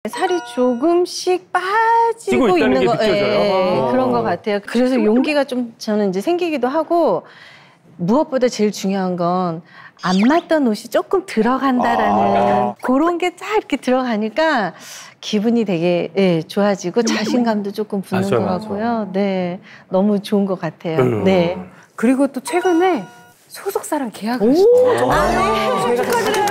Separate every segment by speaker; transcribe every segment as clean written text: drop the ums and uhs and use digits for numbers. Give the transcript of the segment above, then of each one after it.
Speaker 1: 살이 조금씩 빠지고 있는 거, 그런 것 같아요. 그래서 용기가 좀 저는 이제 생기기도 하고, 무엇보다 제일 중요한 건 안 맞던 옷이 조금 들어간다라는 그런 게 딱 이렇게 들어가니까 기분이 되게 좋아지고 자신감도 조금 붙는 것 같고요. 네, 너무 좋은 것 같아요. 네.
Speaker 2: 그리고 또 최근에 소속사랑 계약을 하셨어요.
Speaker 1: 저희가 축하드려요.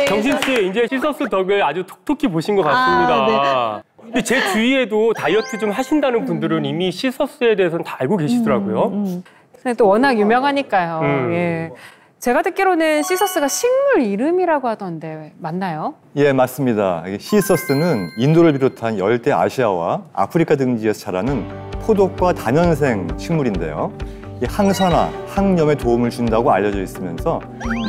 Speaker 3: 경심 씨, 이제 시서스 덕을 아주 톡톡히 보신 것 같습니다. 근데 제 주위에도 다이어트 좀 하신다는 분들은 이미 시서스에 대해서는 다 알고 계시더라고요.
Speaker 2: 근데 또 워낙 유명하니까요. 예. 제가 듣기로는 시서스가 식물 이름이라고 하던데 맞나요?
Speaker 4: 예, 맞습니다. 시서스는 인도를 비롯한 열대 아시아와 아프리카 등지에서 자라는 포독과 다년생 식물인데요. 항산화, 항염에 도움을 준다고 알려져 있으면서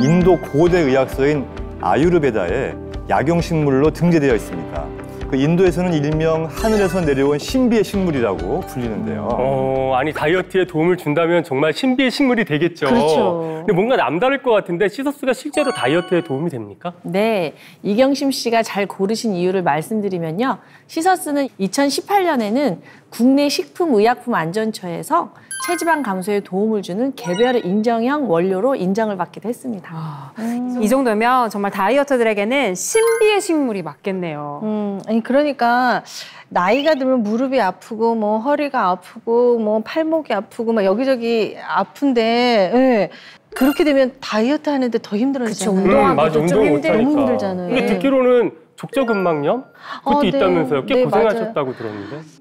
Speaker 4: 인도 고대 의학서인 아유르베다에 약용식물로 등재되어 있습니다. 그 인도에서는 일명 하늘에서 내려온 신비의 식물이라고 불리는데요.
Speaker 3: 아니 다이어트에 도움을 준다면 정말 신비의 식물이 되겠죠.
Speaker 1: 그렇죠.
Speaker 3: 근데 뭔가 남다를 것 같은데 시서스가 실제로 다이어트에 도움이 됩니까?
Speaker 5: 네, 이경심 씨가 잘 고르신 이유를 말씀드리면요. 시서스는 2018년에는 국내 식품의약품안전처에서 체지방 감소에 도움을 주는 개별 인정형 원료로 인정을 받기도 했습니다.
Speaker 2: 이 정도면 정말 다이어터들에게는 신비의 식물이 맞겠네요.
Speaker 1: 아니 그러니까 나이가 들면 무릎이 아프고 뭐 허리가 아프고 뭐 팔목이 아프고 막 여기저기 아픈데 그렇게 되면 다이어트 하는데 더 힘들어지잖아요.
Speaker 2: 운동하기도 좀
Speaker 1: 너무 힘들잖아요.
Speaker 3: 근데 듣기로는 족저근막염 그것도 있다면서요. 꽤 고생하셨다고 들었는데.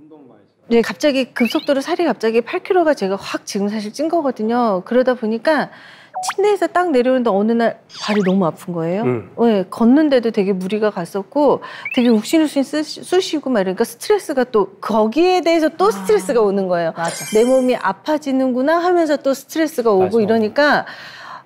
Speaker 1: 네, 갑자기 급속도로 살이 갑자기 8kg가 제가 확 지금 사실 찐 거거든요. 그러다 보니까 침대에서 딱 내려오는데 어느 날 발이 너무 아픈 거예요. 네, 걷는데도 되게 무리가 갔었고 되게 욱신욱신 쑤시고 막 이러니까 스트레스가 또 거기에 대해서 또 스트레스가 오는 거예요.
Speaker 5: 맞아.
Speaker 1: 내 몸이 아파지는구나 하면서 또 스트레스가 오고 이러니까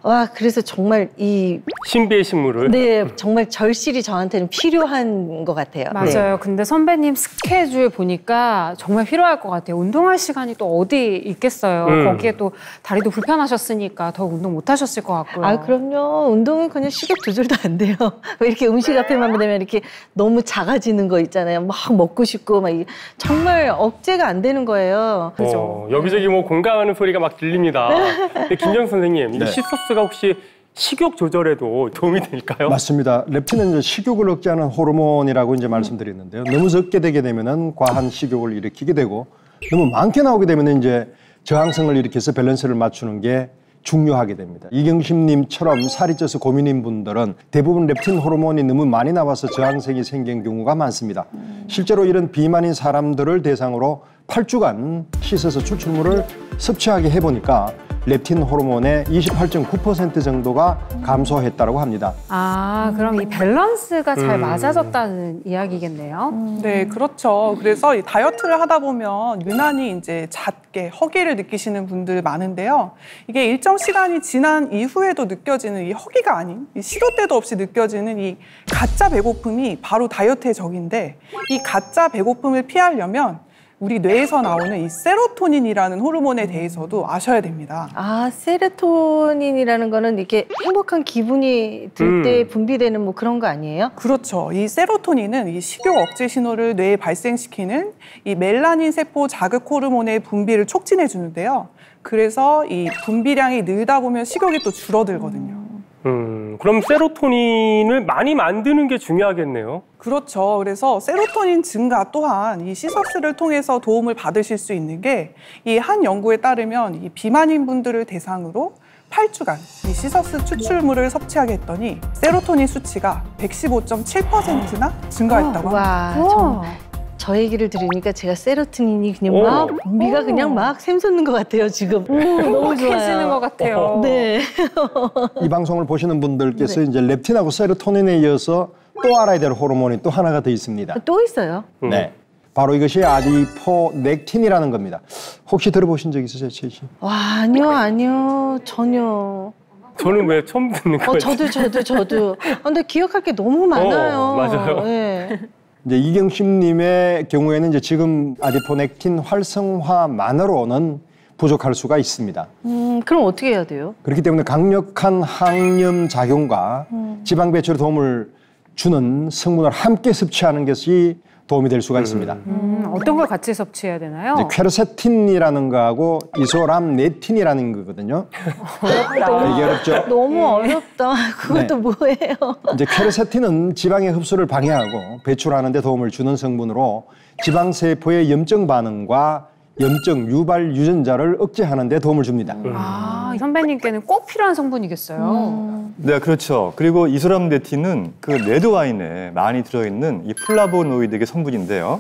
Speaker 1: 와, 그래서 정말 이
Speaker 3: 신비의 식물을
Speaker 1: 정말 절실히 저한테는 필요한 것 같아요.
Speaker 2: 맞아요. 근데 선배님 스케줄 보니까 정말 필요할 것 같아요. 운동할 시간이 또 어디 있겠어요. 거기에 또 다리도 불편하셨으니까 더 운동 못 하셨을 것 같고요.
Speaker 1: 아, 그럼요. 운동은 그냥 식욕 조절도 안 돼요. 왜 이렇게 음식 앞에만 되면 이렇게 너무 작아지는 거 있잖아요. 막 먹고 싶고 막 정말 억제가 안 되는 거예요.
Speaker 3: 그죠? 여기저기 뭐 공감하는 소리가 막 들립니다. 근데 김정 선생님, 이 시서스가 혹시 식욕 조절에도 도움이 될까요?
Speaker 6: 맞습니다. 렙틴은 이제 식욕을 억제하는 호르몬이라고 이제 말씀드렸는데요. 너무 적게 되게 되면은 과한 식욕을 일으키게 되고 너무 많게 나오게 되면 이제 저항성을 일으켜서 밸런스를 맞추는 게 중요하게 됩니다. 이경심님처럼 살이 쪄서 고민인 분들은 대부분 렙틴 호르몬이 너무 많이 나와서 저항성이 생긴 경우가 많습니다. 실제로 이런 비만인 사람들을 대상으로 8주간 시서스 추출물을 섭취하게 해보니까 렙틴 호르몬의 28.9% 정도가 감소했다고 합니다.
Speaker 2: 아, 그럼 이 밸런스가 잘 맞아졌다는 이야기겠네요.
Speaker 7: 네, 그렇죠. 그래서 이 다이어트를 하다 보면 유난히 이제 잦게 허기를 느끼시는 분들 많은데요. 이게 일정 시간이 지난 이후에도 느껴지는 이 허기가 아닌 이 시도 때도 없이 느껴지는 이 가짜 배고픔이 바로 다이어트의 적인데 이 가짜 배고픔을 피하려면 우리 뇌에서 나오는 이 세로토닌이라는 호르몬에 대해서도 아셔야 됩니다.
Speaker 1: 아, 세로토닌이라는 거는 이렇게 행복한 기분이 들 때 분비되는 뭐 그런 거 아니에요?
Speaker 7: 그렇죠. 이 세로토닌은 이 식욕 억제 신호를 뇌에 발생시키는 이 멜라닌 세포 자극 호르몬의 분비를 촉진해 주는데요. 그래서 이 분비량이 늘다 보면 식욕이 또 줄어들거든요.
Speaker 3: 그럼 세로토닌을 많이 만드는 게 중요하겠네요.
Speaker 7: 그렇죠. 그래서 세로토닌 증가 또한 이 시서스를 통해서 도움을 받으실 수 있는 게 이 한 연구에 따르면 이 비만인 분들을 대상으로 8주간 이 시서스 추출물을 섭취하게 했더니 세로토닌 수치가 115.7%나 증가했다고 합니다.
Speaker 1: 와, 저 얘기를 들으니까 제가 세로토닌이 그냥 막 분비가 그냥 막 샘솟는 것 같아요, 지금. 너무 좋아요.
Speaker 2: 해지는 것 같아요.
Speaker 1: 네.
Speaker 6: 이 방송을 보시는 분들께서 이제 렙틴하고 세로토닌에 이어서 또 알아야 될 호르몬이 또 하나가 더 있습니다.
Speaker 1: 또 있어요?
Speaker 6: 네. 바로 이것이 아디포넥틴이라는 겁니다. 혹시 들어보신 적 있으세요, 최 씨?
Speaker 1: 와, 아니요. 전혀.
Speaker 3: 저는 왜 처음 듣는 거예요?
Speaker 1: 저도. 근데 기억할 게 너무 많아요.
Speaker 3: 맞아요.
Speaker 1: 네.
Speaker 6: 이제 이경심님의 경우에는 이제 지금 아디포넥틴 활성화만으로는 부족할 수가 있습니다.
Speaker 1: 그럼 어떻게 해야 돼요?
Speaker 6: 그렇기 때문에 강력한 항염 작용과 지방 배출에 도움을 주는 성분을 함께 섭취하는 것이 도움이 될 수가 있습니다.
Speaker 2: 어떤 걸 같이 섭취해야 되나요?
Speaker 6: 이제 퀘르세틴이라는 거하고 이소람네틴이라는 거거든요. 되게 어렵죠?
Speaker 1: 너무 어렵다. 그것도 뭐예요?
Speaker 6: 이제 퀘르세틴은 지방의 흡수를 방해하고 배출하는 데 도움을 주는 성분으로 지방세포의 염증 반응과 염증 유발 유전자를 억제하는 데 도움을 줍니다.
Speaker 2: 아, 선배님께는 꼭 필요한 성분이겠어요.
Speaker 4: 네, 그렇죠. 그리고 이소람네틴은 그 레드와인에 많이 들어있는 이 플라보노이드의 성분인데요.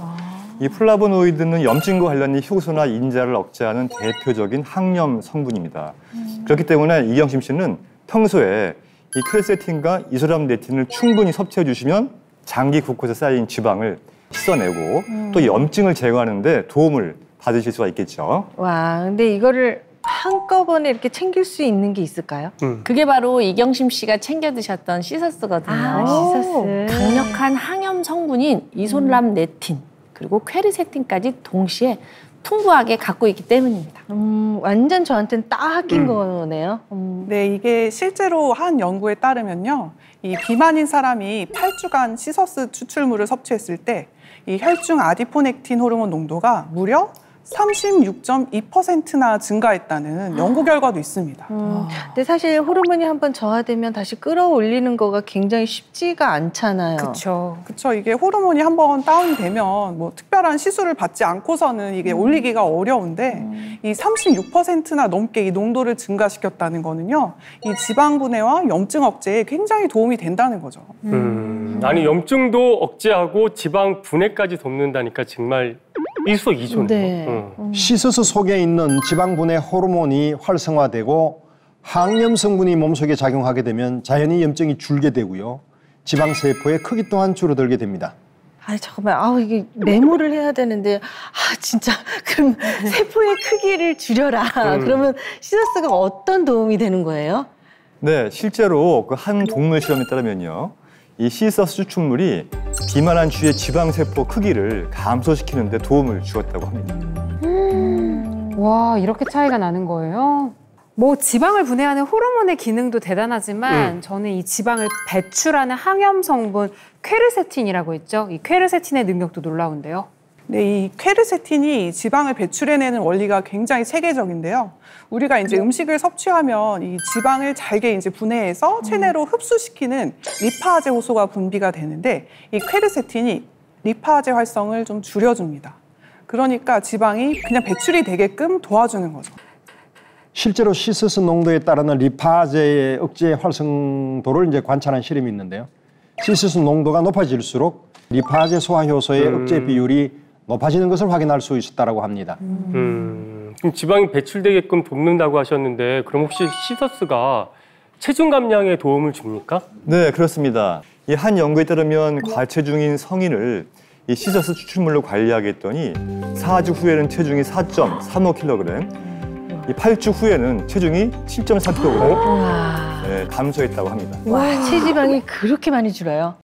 Speaker 4: 이 플라보노이드는 염증과 관련된 효소나 인자를 억제하는 대표적인 항염 성분입니다. 그렇기 때문에 이경심 씨는 평소에 이 퀘르세틴과 이소람네틴을 충분히 섭취해 주시면 장기 곳곳에 쌓인 지방을 씻어내고 또 염증을 제거하는 데 도움을 받으실 수가 있겠죠.
Speaker 1: 와, 근데 이거를 한꺼번에 이렇게 챙길 수 있는 게 있을까요?
Speaker 5: 그게 바로 이경심 씨가 챙겨 드셨던 시서스거든요.
Speaker 1: 아, 시서스.
Speaker 5: 강력한 항염 성분인 이소람네틴 그리고 퀘르세틴까지 동시에 풍부하게 갖고 있기 때문입니다.
Speaker 1: 완전 저한테는 딱인 거네요.
Speaker 7: 네, 이게 실제로 한 연구에 따르면요. 이 비만인 사람이 8주간 시서스 추출물을 섭취했을 때 이 혈중 아디포넥틴 호르몬 농도가 무려 36.2%나 증가했다는 연구 결과도 있습니다.
Speaker 1: 근데 사실 호르몬이 한번 저하되면 다시 끌어올리는 거가 굉장히 쉽지가 않잖아요.
Speaker 2: 그렇죠.
Speaker 7: 그렇죠. 이게 호르몬이 한번 다운되면 뭐 특별한 시술을 받지 않고서는 이게 올리기가 어려운데 이 36%나 넘게 이 농도를 증가시켰다는 거는요. 이 지방 분해와 염증 억제에 굉장히 도움이 된다는 거죠.
Speaker 3: 아니 염증도 억제하고 지방 분해까지 돕는다니까 정말 일석이조네요.
Speaker 1: 네.
Speaker 6: 시서스 속에 있는 지방 분해 호르몬이 활성화되고 항염 성분이 몸속에 작용하게 되면 자연히 염증이 줄게 되고요. 지방 세포의 크기 또한 줄어들게 됩니다.
Speaker 1: 아니 잠깐만, 이게 메모를 해야 되는데, 진짜 그럼 세포의 크기를 줄여라. 그러면 시서스가 어떤 도움이 되는 거예요?
Speaker 4: 네, 실제로 그 한 동물 실험에 따르면요. 이 시서스 추출물이 비만한 쥐의 지방세포 크기를 감소시키는 데 도움을 주었다고 합니다.
Speaker 2: 와, 이렇게 차이가 나는 거예요? 뭐 지방을 분해하는 호르몬의 기능도 대단하지만 저는 이 지방을 배출하는 항염 성분 퀘르세틴이라고 했죠. 이 퀘르세틴의 능력도 놀라운데요.
Speaker 7: 네, 이 퀘르세틴이 지방을 배출해내는 원리가 굉장히 세계적인데요. 우리가 이제 음식을 섭취하면 이 지방을 잘게 이제 분해해서 체내로 흡수시키는 리파제 호소가 분비가 되는데 이 퀘르세틴이 리파제 활성을 좀 줄여줍니다. 그러니까 지방이 그냥 배출이 되게끔 도와주는 거죠.
Speaker 6: 실제로 시서스 농도에 따르는 리파제의 억제 활성도를 이제 관찰한 실험이 있는데요. 시서스 농도가 높아질수록 리파제 소화 효소의 억제 비율이 높아지는 것을 확인할 수 있었다고 합니다.
Speaker 3: 그럼 지방이 배출되게끔 돕는다고 하셨는데 그럼 혹시 시서스가 체중 감량에 도움을 줍니까?
Speaker 4: 네, 그렇습니다. 이 한 연구에 따르면 과체중인 성인을 이 시서스 추출물로 관리하겠더니 4주 후에는 체중이 4.35kg, 이 8주 후에는 체중이 7.4kg 감소했다고 합니다.
Speaker 1: 와, 체지방이 그렇게 많이 줄어요?